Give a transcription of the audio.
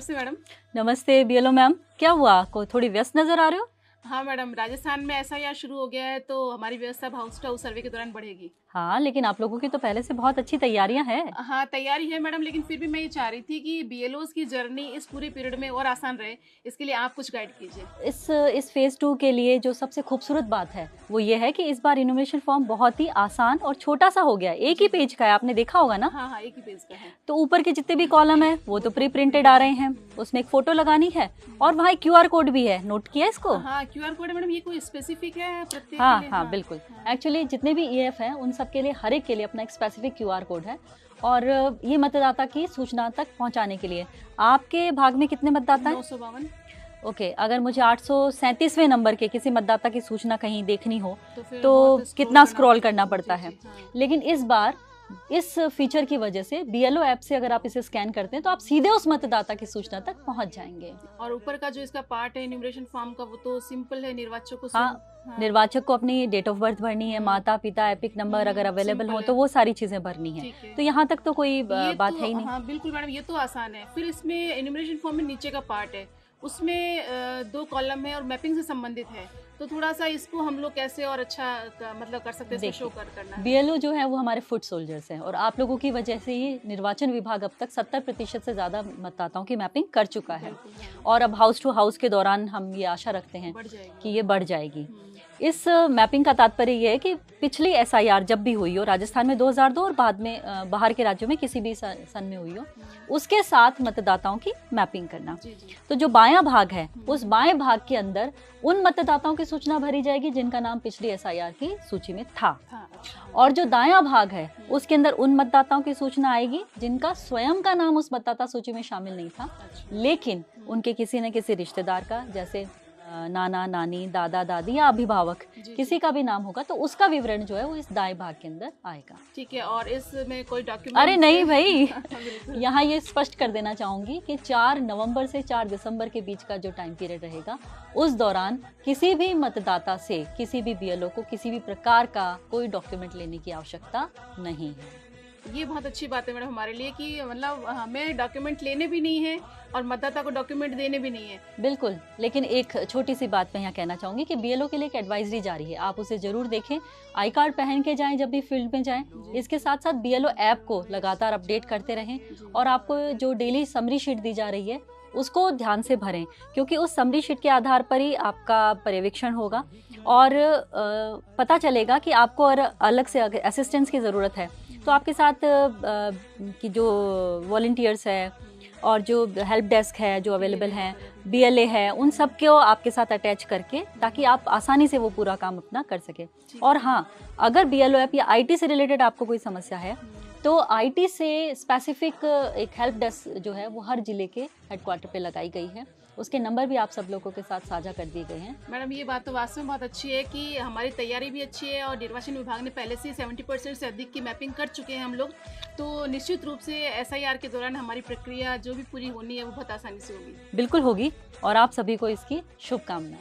नमस्ते मैडम। नमस्ते BLO ma'am, क्या हुआ? को थोड़ी व्यस्त नजर आ रहे हो? हाँ मैडम, राजस्थान में एसआईआर शुरू हो गया है तो हमारी व्यवस्था हाउस टू हाउस सर्वे के दौरान बढ़ेगी। हाँ, लेकिन आप लोगों की तो पहले से बहुत अच्छी तैयारियां हैं। हाँ तैयारी है मैडम, लेकिन फिर भी मैं ये चाह रही थी कि बीएलओज की जर्नी इस पूरे पीरियड में और आसान रहे, इसके लिए आप कुछ गाइड कीजिए। इस फेज 2 के लिए जो सबसे खूबसूरत बात है वो ये है कि इस बार इनोवेशन फॉर्म बहुत ही आसान और छोटा सा हो गया है। एक ही पेज का है, आपने देखा होगा ना? हाँ, एक ही पेज का है। तो ऊपर के जितने भी कॉलम है वो तो प्री प्रिंटेड आ रहे हैं, उसमें एक फोटो लगानी है और वहाँ क्यूआर कोड भी है। नोट किया इसको? हाँ, क्यूआर कोड मैडम, ये कोई स्पेसिफिक है प्रत्येक हाँ के लिए? हाँ बिल्कुल। एक्चुअली जितने भी ईएफ हैं उन सब के लिए, हर एक के लिए अपना एक स्पेसिफिक क्यूआर कोड है और ये मतदाता की सूचना तक पहुंचाने के लिए। आपके भाग में कितने मतदाता हैं? 952। ओके, अगर मुझे 837वें नंबर के किसी मतदाता की सूचना कहीं देखनी हो तो कितना स्क्रॉल करना पड़ता है। लेकिन इस बार इस फीचर की वजह से बीएलओ ऐप से अगर आप इसे स्कैन करते हैं तो आप सीधे उस मतदाता की सूचना तक पहुंच जाएंगे। और ऊपर का जो इसका पार्ट है इन्यूमरेशन फॉर्म का, वो तो सिंपल है, निर्वाचक को हाँ, निर्वाचक को अपनी डेट ऑफ बर्थ भरनी है, माता पिता एपिक नंबर अगर अवेलेबल हो तो वो सारी चीजें भरनी है। तो यहाँ तक तो कोई बात है ही नहीं। हाँ बिल्कुल मैडम, ये तो आसान है। फिर इसमें इन्यूमरेशन फॉर्म में नीचे का पार्ट है, उसमें 2 कॉलम है और मैपिंग से संबंधित है, तो थोड़ा सा इसको हम लोग कैसे और अच्छा मतलब कर सकते हैं, शो करना है। बीएलओ जो है वो हमारे फुट सोल्जर्स हैं और आप लोगों की वजह से ही निर्वाचन विभाग अब तक 70% से ज्यादा मतदाताओं की मैपिंग कर चुका है और अब हाउस टू हाउस के दौरान हम ये आशा रखते हैं कि ये बढ़ जाएगी। इस मैपिंग का तात्पर्य ये है कि पिछली एसआईआर जब भी हुई हो, राजस्थान में 2002 और बाद में बाहर के राज्यों में किसी भी सन में हुई हो, उसके साथ मतदाताओं की मैपिंग करना। तो जो बायां भाग है उस बाएं भाग के अंदर उन मतदाताओं की सूचना भरी जाएगी जिनका नाम पिछली एसआईआर की सूची में था और जो दायां भाग है उसके अंदर उन मतदाताओं की सूचना आएगी जिनका स्वयं का नाम उस मतदाता सूची में शामिल नहीं था, लेकिन उनके किसी न किसी रिश्तेदार का, जैसे नाना नानी, दादा दादी या अभिभावक, किसी का भी नाम होगा तो उसका विवरण जो है वो इस दाएं भाग के अंदर आएगा। ठीक है। और इसमें कोई डॉक्यूमेंट? अरे नहीं भाई यहाँ ये स्पष्ट कर देना चाहूंगी कि 4 नवंबर से 4 दिसंबर के बीच का जो टाइम पीरियड रहेगा उस दौरान किसी भी मतदाता से, किसी भी बीएलओ को किसी भी प्रकार का कोई डॉक्यूमेंट लेने की आवश्यकता नहीं है। ये बहुत अच्छी बात है मैडम हमारे लिए कि मतलब हमें डॉक्यूमेंट लेने भी नहीं है और मतदाता को डॉक्यूमेंट देने भी नहीं है। बिल्कुल, लेकिन एक छोटी सी बात मैं यहाँ कहना चाहूंगी कि बीएलओ के लिए एक एडवाइजरी जारी है, आप उसे जरूर देखें। आई कार्ड पहन के जाएं जब भी फील्ड में जाएं। इसके साथ साथ बीएलओ ऐप को लगातार अपडेट करते रहें और आपको जो डेली समरी शीट दी जा रही है उसको ध्यान से भरें, क्योंकि उस समरी शीट के आधार पर ही आपका पर्यवेक्षण होगा और पता चलेगा कि आपको और अलग से असिस्टेंस की ज़रूरत है तो आपके साथ की जो वॉलंटियर्स है और जो हेल्प डेस्क है जो अवेलेबल हैं, बीएलए है, उन सब को आपके साथ अटैच करके ताकि आप आसानी से वो पूरा काम अपना कर सके। और हाँ, अगर बीएलओ ऐप या आईटी से रिलेटेड आपको कोई समस्या है तो आईटी से स्पेसिफिक एक हेल्प डेस्क जो है वो हर जिले के हेडक्वार्टर पे लगाई गई है, उसके नंबर भी आप सब लोगों के साथ साझा कर दिए गए हैं। मैडम ये बात तो वास्तव में बहुत अच्छी है कि हमारी तैयारी भी अच्छी है और निर्वाचन विभाग ने पहले से 70% से अधिक की मैपिंग कर चुके हैं हम लोग, तो निश्चित रूप से एसआईआर के दौरान हमारी प्रक्रिया जो भी पूरी होनी है वो बहुत आसानी से होगी। बिल्कुल होगी और आप सभी को इसकी शुभकामनाएं।